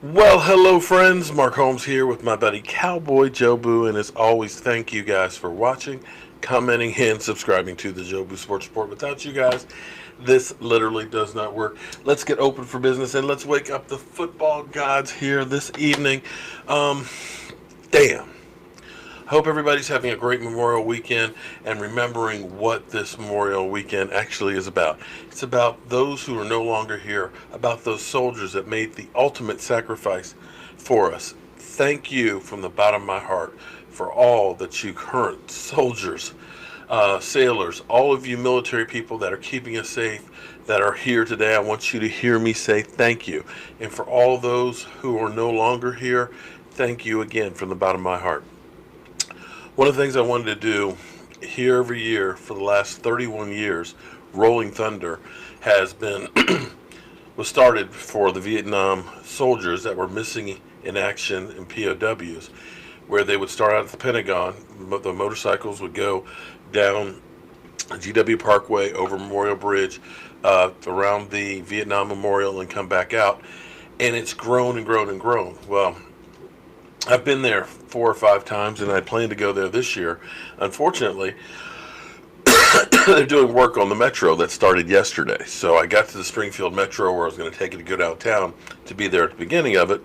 Well, hello, friends. Mark Holmes here with my buddy Cowboy Jobu, and as always, thank you guys for watching, commenting, and subscribing to the Jobu Sports Report. Without you guys, this literally does not work. Let's get open for business and let's wake up the football gods here this evening. Um, damn. Hope everybody's having a great Memorial Weekend and remembering what this Memorial Weekend actually is about. It's about those who are no longer here, about those soldiers that made the ultimate sacrifice for us. Thank you from the bottom of my heart for all that you current soldiers, sailors, all of you military people that are keeping us safe, that are here today. I want you to hear me say thank you. And for all those who are no longer here, thank you again from the bottom of my heart. One of the things I wanted to do here every year for the last 31 years, Rolling Thunder, has been was started for the Vietnam soldiers that were missing in action and POWs, where they would start out at the Pentagon. The motorcycles would go down GW Parkway over Memorial Bridge, around the Vietnam Memorial, and come back out. And it's grown and grown and grown. Well, I've been there 4 or 5 times, and I plan to go there this year. Unfortunately, they're doing work on the metro that started yesterday. So I got to the Springfield Metro where I was going to take it to go downtown to be there at the beginning of it.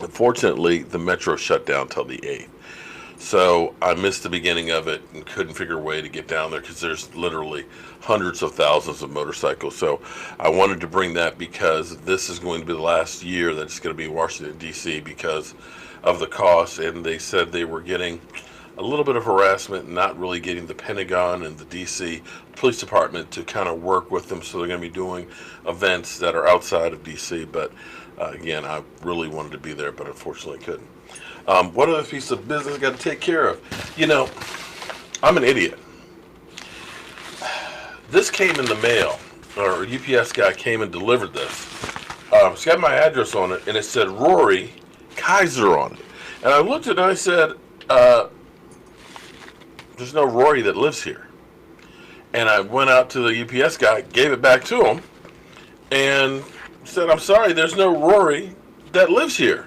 Unfortunately, the metro shut down till the 8th. So I missed the beginning of it and couldn't figure a way to get down there because there's literally hundreds of thousands of motorcycles. So I wanted to bring that because this is going to be the last year that it's going to be in Washington, D.C. because of the cost. And they said they were getting a little bit of harassment, not really getting the Pentagon and the D.C. Police Department to kind of work with them. So they're going to be doing events that are outside of D.C. But again, I really wanted to be there, but unfortunately couldn't. What other piece of business I got to take care of? You know, I'm an idiot. This came in the mail, or a UPS guy came and delivered this. It's got my address on it, and it said Rory Kaiser on it. And I looked at it and I said, there's no Rory that lives here. And I went out to the UPS guy, gave it back to him, and said, I'm sorry, there's no Rory that lives here.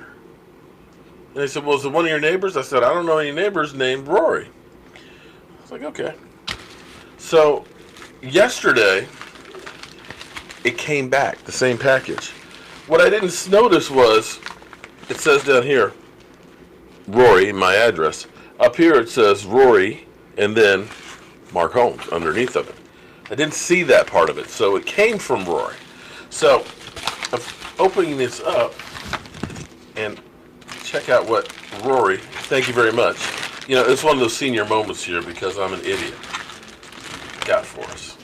And they said, well, is it one of your neighbors? I said, I don't know any neighbors named Rory. I was like, okay. So yesterday, it came back, the same package. What I didn't notice was, it says down here, Rory, my address. Up here it says Rory, and then Mark Holmes underneath of it. I didn't see that part of it, so it came from Rory. So I'm opening this up, and check out what Rory, thank you very much. You know, it's one of those senior moments here because I'm an idiot. Got for us.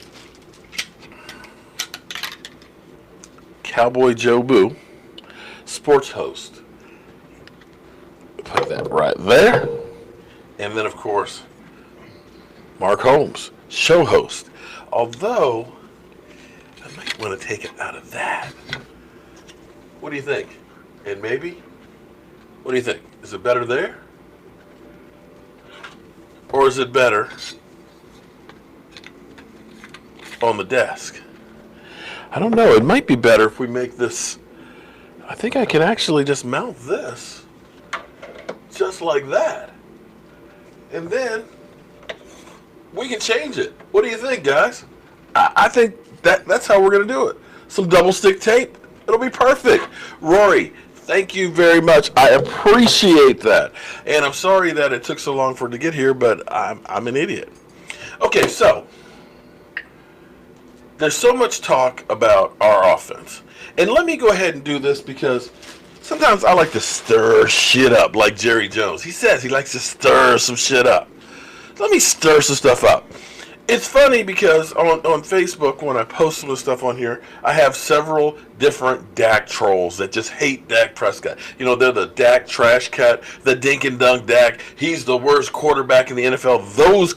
Cowboy Jobu, sports host. Put that right there. And then, of course, Mark Holmes, show host. Although, I might want to take it out of that. What do you think? And maybe? What do you think? Is it better there? Or is it better on the desk? I don't know. It might be better if we make this. I think I can actually just mount this just like that. And then we can change it. What do you think, guys? I think that's how we're going to do it. Some double stick tape. It'll be perfect. Rory, thank you very much. I appreciate that. And I'm sorry that it took so long for it to get here, but I'm an idiot. Okay, so there's so much talk about our offense. And let me go ahead and do this because sometimes I like to stir shit up like Jerry Jones. He says he likes to stir some shit up. Let me stir some stuff up. It's funny because on Facebook, when I post some of the stuff on here, I have several different Dak trolls that just hate Dak Prescott. You know, they're the Dak trash cut, the dink and dunk Dak. He's the worst quarterback in the NFL. Those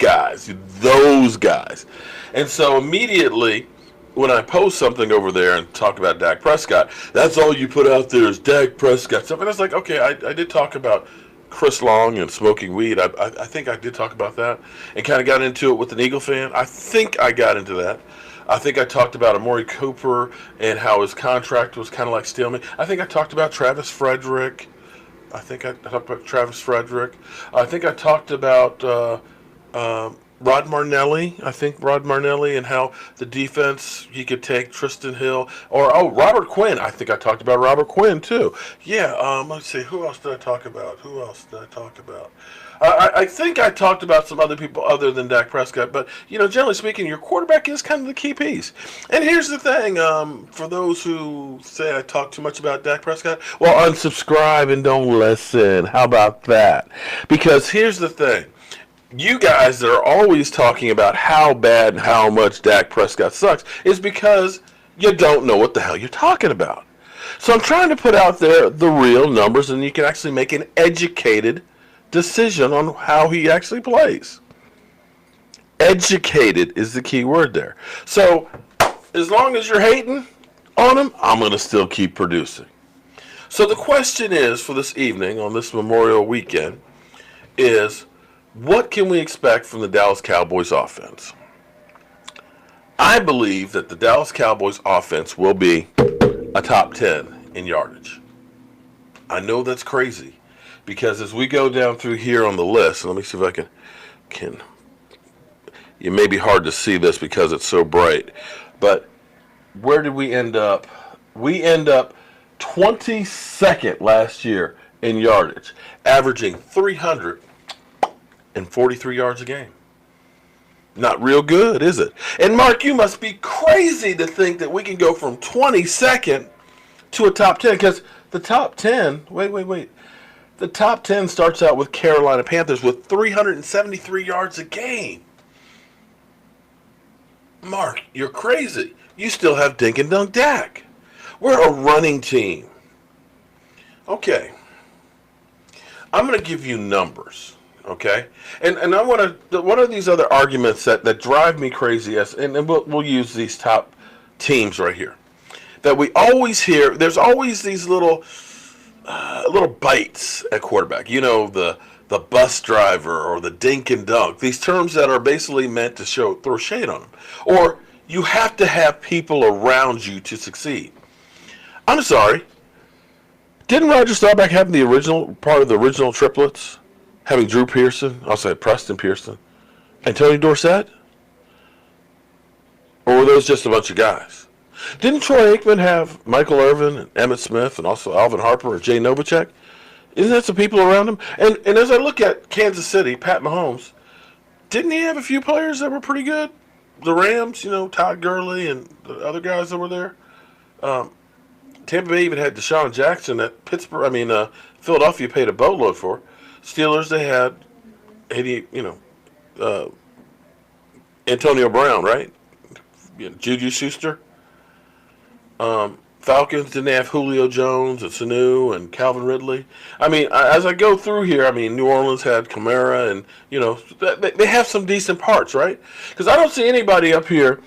guys. And so immediately, when I post something over there and talk about Dak Prescott, that's all you put out there is Dak Prescott stuff. And it's like, okay, I did talk about Chris Long and smoking weed. I think I did talk about that and kind of got into it with an Eagle fan. I think I got into that. I think I talked about Amari Cooper and how his contract was kind of like stalemate. I think I talked about Travis Frederick. I think I talked about Travis Frederick. I think I talked about Rod Marnelli. I think Rod Marnelli and how the defense, he could take Tristan Hill. Or, Robert Quinn. I think I talked about Robert Quinn, too. Yeah, let's see. Who else did I talk about? I think I talked about some other people other than Dak Prescott, but generally speaking, your quarterback is kind of the key piece. And here's the thing: for those who say I talk too much about Dak Prescott, well, unsubscribe and don't listen. How about that? Because here's the thing: you guys that are always talking about how bad and how much Dak Prescott sucks is because you don't know what the hell you're talking about. So I'm trying to put out there the real numbers, and you can actually make an educated decision on how he actually plays. Educated is the key word there. So as long as you're hating on him, I'm going to still keep producing. So the question is for this evening on this Memorial weekend is, what can we expect from the Dallas Cowboys offense? I believe that the Dallas Cowboys offense will be a top 10 in yardage. I know that's crazy. Because as we go down through here on the list, and let me see if I can. It may be hard to see this because it's so bright, but where did we end up? We end up 22nd last year in yardage, averaging 343 yards a game. Not real good, is it? And Mark, you must be crazy to think that we can go from 22nd to a top 10, because the top 10, wait. The top 10 starts out with Carolina Panthers with 373 yards a game. Mark, you're crazy. You still have Dink and Dunk Dak. We're a running team. Okay. I'm going to give you numbers, okay? And I want to, one of these other arguments that drive me crazy, and we'll use these top teams right here, that we always hear, there's always these little bites at quarterback. The bus driver or the dink and dunk. These terms that are basically meant to throw shade on them. Or you have to have people around you to succeed. I'm sorry. Didn't Roger Staubach have the original part of the original triplets? Having Drew Pearson, Preston Pearson, and Tony Dorsett? Or were those just a bunch of guys? Didn't Troy Aikman have Michael Irvin and Emmitt Smith and also Alvin Harper and Jay Novacek? Isn't that some people around him? And as I look at Kansas City, Pat Mahomes, didn't he have a few players that were pretty good? The Rams, Todd Gurley and the other guys that were there. Tampa Bay even had Deshaun Jackson that Philadelphia paid a boatload for. Steelers, they had Antonio Brown, right? Juju Schuster. Falcons, didn't they have Julio Jones and Sanu and Calvin Ridley? As I go through here, New Orleans had Kamara, and they have some decent parts, right? Because I don't see anybody up here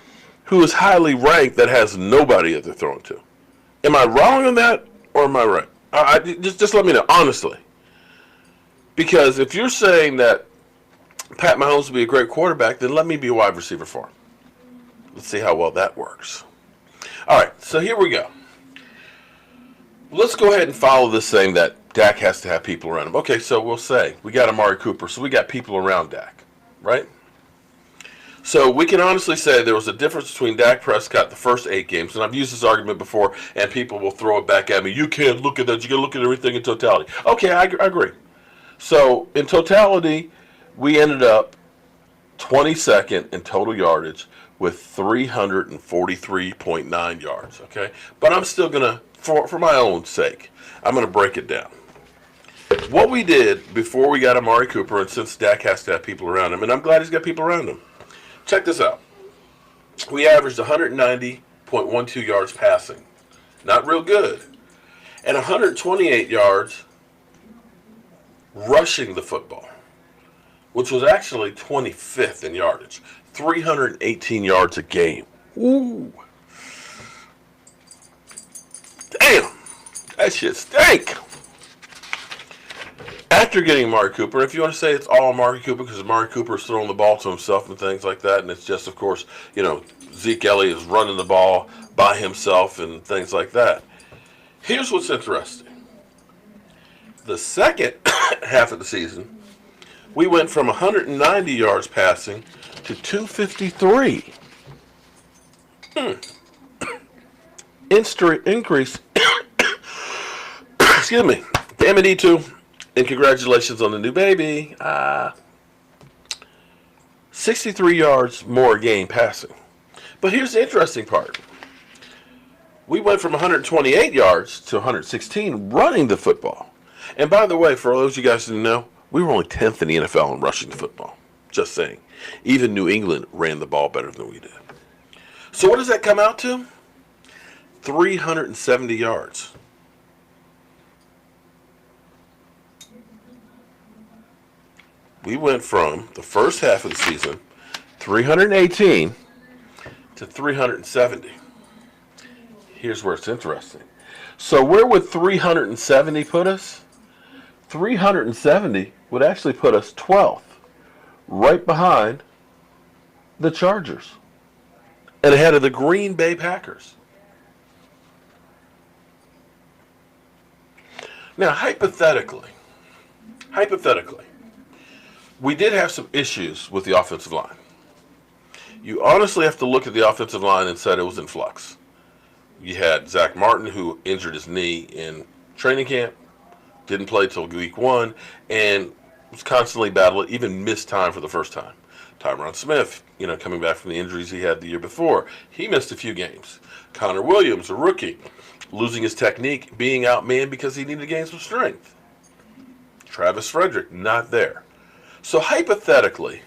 who is highly ranked that has nobody that they're throwing to. Am I wrong on that, or am I right? Just let me know, honestly. Because if you're saying that Pat Mahomes will be a great quarterback, then let me be a wide receiver for him. Let's see how well that works. All right, so here we go. Let's go ahead and follow this thing that Dak has to have people around him. Okay, so we'll say we got Amari Cooper, so we got people around Dak, right? So we can honestly say there was a difference between Dak Prescott the first 8 games, and I've used this argument before, and people will throw it back at me. You can't look at that. You got to look at everything in totality. Okay, I agree. So in totality, we ended up 22nd in total yardage with 343.9 yards, okay? But I'm still going to, for my own sake, I'm going to break it down. What we did before we got Amari Cooper, and since Dak has to have people around him, and I'm glad he's got people around him, check this out. We averaged 190.12 yards passing. Not real good. And 128 yards rushing the football, which was actually 25th in yardage. 318 yards a game. Ooh. Damn. That shit stink. After getting Amari Cooper, if you want to say it's all Amari Cooper because Amari Cooper is throwing the ball to himself and things like that, and it's just, of course, Zeke Elliott is running the ball by himself and things like that. Here's what's interesting. The second half of the season, we went from 190 yards passing to 253. Increase. Excuse me. The MD2, and congratulations on the new baby. 63 yards more a game passing. But here's the interesting part. We went from 128 yards to 116 running the football. And by the way, for all those of you guys who didn't know, we were only 10th in the NFL in rushing the football. Just saying. Even New England ran the ball better than we did. So what does that come out to? 370 yards. We went from the first half of the season, 318 to 370. Here's where it's interesting. So where would 370 put us? 370 would actually put us 12th, right behind the Chargers and ahead of the Green Bay Packers. Now, hypothetically, we did have some issues with the offensive line. You honestly have to look at the offensive line and said it was in flux. You had Zach Martin, who injured his knee in training camp, didn't play till week 1, and was constantly battling, even missed time for the first time. Tyron Smith, coming back from the injuries he had the year before, he missed a few games. Connor Williams, a rookie, losing his technique, being outmanned because he needed to gain some strength. Travis Frederick, not there. So hypothetically,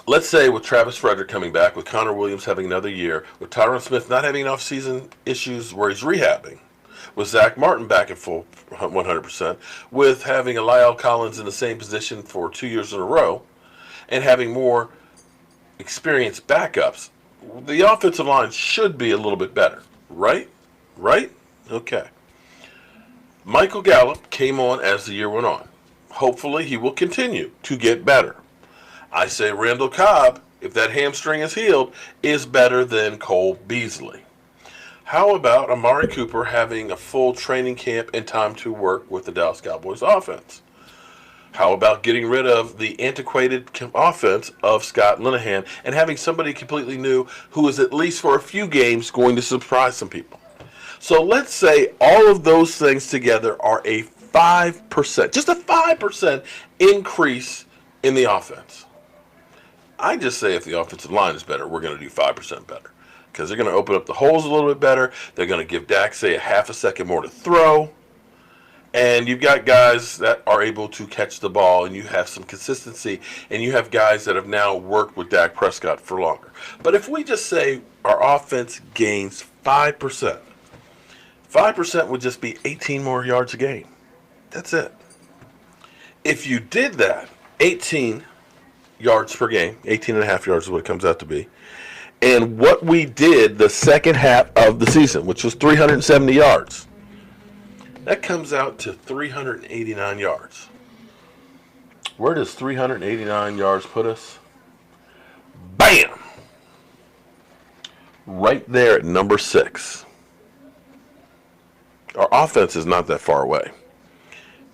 let's say with Travis Frederick coming back, with Connor Williams having another year, with Tyron Smith not having off-season issues where he's rehabbing, with Zach Martin back at full 100%, with having a Lyle Collins in the same position for 2 years in a row, and having more experienced backups, the offensive line should be a little bit better, right? Right? Okay. Michael Gallup came on as the year went on. Hopefully he will continue to get better. I say Randall Cobb, if that hamstring is healed, is better than Cole Beasley. How about Amari Cooper having a full training camp and time to work with the Dallas Cowboys offense? How about getting rid of the antiquated offense of Scott Linehan and having somebody completely new who is at least for a few games going to surprise some people? So let's say all of those things together are a 5%, just a 5% increase in the offense. I just say if the offensive line is better, we're going to do 5% better. Because they're going to open up the holes a little bit better. They're going to give Dak, say, a half a second more to throw. And you've got guys that are able to catch the ball, and you have some consistency, and you have guys that have now worked with Dak Prescott for longer. But if we just say our offense gains 5%, 5% would just be 18 more yards a game. That's it. If you did that, 18 yards per game, 18 and a half yards is what it comes out to be, and what we did the second half of the season, which was 370 yards, that comes out to 389 yards. Where does 389 yards put us? Bam! Right there at number 6. Our offense is not that far away.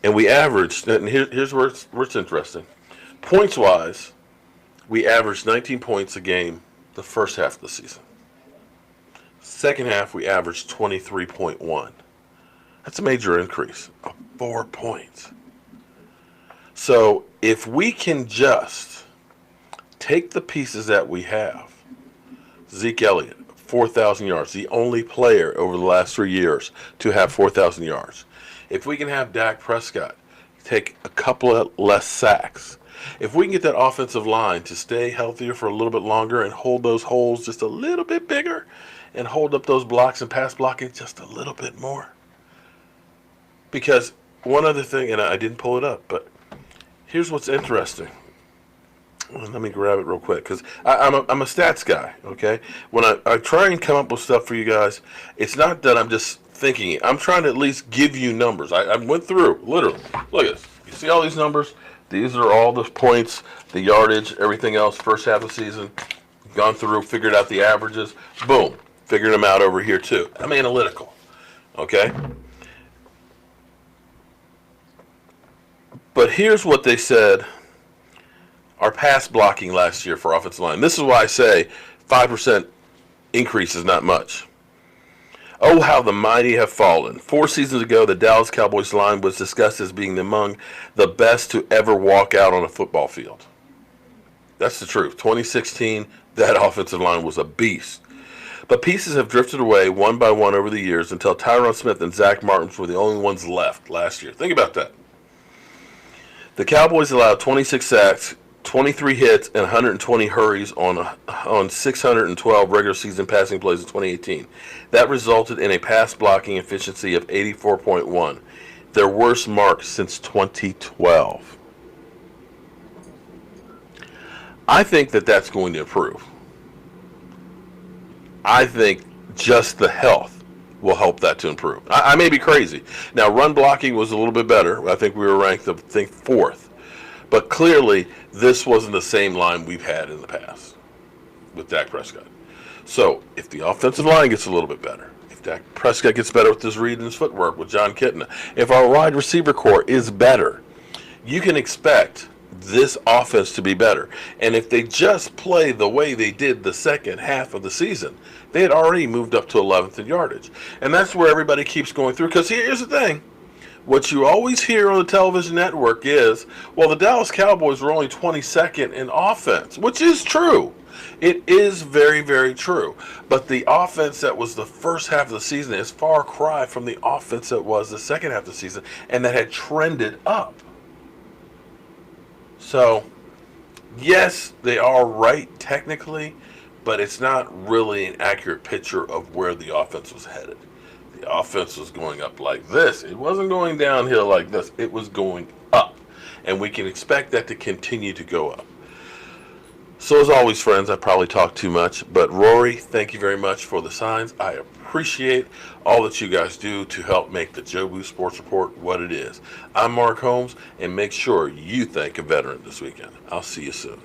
And we averaged, and here's where it's interesting. Points-wise, we averaged 19 points a game the first half of the season. Second half, we averaged 23.1. That's a major increase of 4 points. So if we can just take the pieces that we have, Zeke Elliott, 4,000 yards, the only player over the last 3 years to have 4,000 yards. If we can have Dak Prescott take a couple of less sacks, if we can get that offensive line to stay healthier for a little bit longer and hold those holes just a little bit bigger and hold up those blocks and pass blocking just a little bit more. Because one other thing, and I didn't pull it up, but here's what's interesting. Let me grab it real quick, because I'm a stats guy, okay? When I try and come up with stuff for you guys, it's not that I'm just thinking it. I'm trying to at least give you numbers. I went through, literally. Look at this. You see all these numbers? These are all the points, the yardage, everything else, first half of the season. gone through, figured out the averages. Boom, figured them out over here too. I'm analytical, okay? But here's what they said. Our pass blocking last year for offensive line. This is why I say 5% increase is not much. Oh, how the mighty have fallen. 4 seasons ago, the Dallas Cowboys line was discussed as being among the best to ever walk out on a football field. That's the truth. 2016, that offensive line was a beast. But pieces have drifted away one by one over the years until Tyron Smith and Zach Martins were the only ones left last year. Think about that. The Cowboys allowed 26 sacks, 23 hits, and 120 hurries on 612 regular season passing plays in 2018. That resulted in a pass blocking efficiency of 84.1, their worst mark since 2012. I think that that's going to improve. I think just the health will help that to improve. I may be crazy. Now, run blocking was a little bit better. I think we were ranked, I think, 4th. But clearly, this wasn't the same line we've had in the past with Dak Prescott. So, if the offensive line gets a little bit better, if Dak Prescott gets better with his read and his footwork with John Kitna, if our wide receiver core is better, you can expect this offense to be better. And if they just play the way they did the second half of the season, they had already moved up to 11th in yardage. And that's where everybody keeps going through. Because here's the thing. What you always hear on the television network is, well, the Dallas Cowboys were only 22nd in offense, which is true. It is very, very true. But the offense that was the first half of the season is far cry from the offense that was the second half of the season, and that had trended up. So, yes, they are right technically, but it's not really an accurate picture of where the offense was headed. The offense was going up like this. It wasn't going downhill like this. It was going up. And we can expect that to continue to go up. So as always, friends, I probably talk too much. But Rory, thank you very much for the signs. I appreciate all that you guys do to help make the Jobu Sports Report what it is. I'm Mark Holmes, and make sure you thank a veteran this weekend. I'll see you soon.